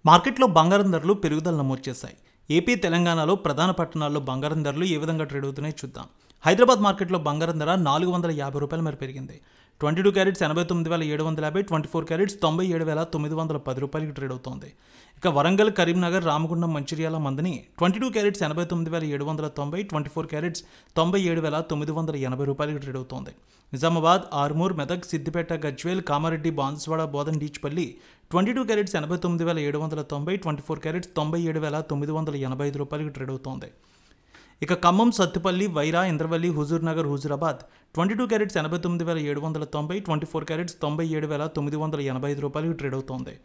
మార్కెట్లో బంగారం ధరలు పెరుగుదల నమోదు చేశాయి. ఏపీ, తెలంగాణలో ప్రధాన పట్టణాల్లో బంగారం ధరలు ఏ విధంగా ట్రేడ్ అవుతున్నాయో చూద్దాం. హైదరాబాద్ మార్కెట్లో బంగారం ధర ₹450 మేర పెరిగింది. 22 క్యారెట్స్ 89,750, 24 క్యారెట్స్ 97,910 ట్రేడ్ అవుతోంది. ఇక వరంగల్, కరీంనగర్, రామగుండం, మంచిర్యాల, మందని 22 క్యారెట్స్ 89,790, 24 క్యారెట్స్ 97,980 ట్రేడ్ అవుతోంది. Nizamabad, Armoor, Medak, Siddipet, Gajwel, Kamareddy, Banswada, Bodhan, Dichpally 22 carats 89,790, 24 carats 97,985 trade అవుతోంది. ఇక Khammam, Sathupalli, Wyra, Indravelli, Huzur Nagar, Huzurabad 22 carats 89,790, 24 carats 97,985 trade అవుతోంది.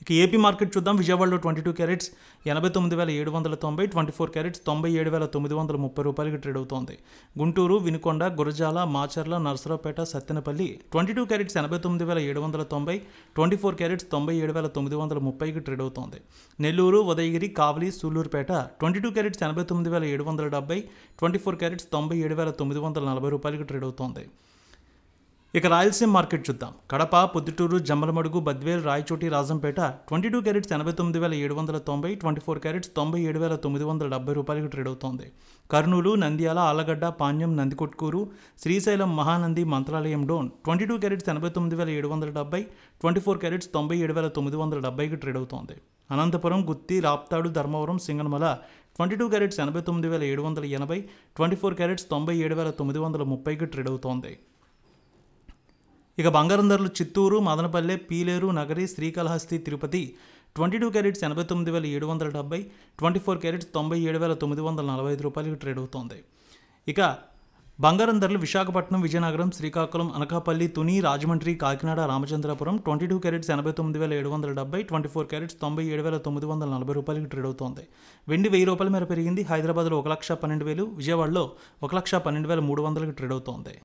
ఇక ఏపీ మార్కెట్ చూద్దాం. విజయవాడలో 22 క్యారెట్స్ 89,790, 24 క్యారెట్స్ 97,930 ట్రేడ్ అవుతోంది. Guntur, Vinukonda, Gurazala, Macherla, Narasaraopet, Sattenapalli 22 carats 89,790, 24 carats 97,930 trade అవుతోంది. Nellore, Udayagiri, Kavali, Sullurpeta 22 carats 89,770, 24 carats 97,940 trade అవుతోంది. ఇక రాయలసీమ మార్కెట్ చూద్దాం. Kadapa, Proddatur, Jammalamadugu, Badvel, Rayachoti, Rajampet 22 carats 89,790, 24 carats 97,970 trade అవుతోంది. Kurnool, Nandyal, Allagadda, Panyam, Nandikotkur, Srisailam, Mahanandi, Mantralayam, Dhone 22 carats 89,770, 24 carats 97,970 trade అవుతోంది. Anantapur, Gooty, Raptadu, Dharmavaram, Singanamala 22 carats 89,780, 24 carats 97,930 trade అవుతోంది. ఇక బంగారం ధరలు Chittoor, Madanapalle, Piler, Nagari, Srikalahasti, Tirupati 22 carats 89,770, 24 carats 97,945 trade అవుతోంది. ఇక బంగారం ధరలు Visakhapatnam, Vizianagaram, Srikakulam, Anakapalli, Tuni, Rajahmundry, Kakinada, Ramachandrapuram 22 carats 89,770, 24 carats 97,940 trade అవుతోంది. వెండి ₹1,000 మేర పెరిగింది. హైదరాబాద్లో 1,12,000, విజయవాడలో 1,12,300 ట్రేడ్ అవుతోంది.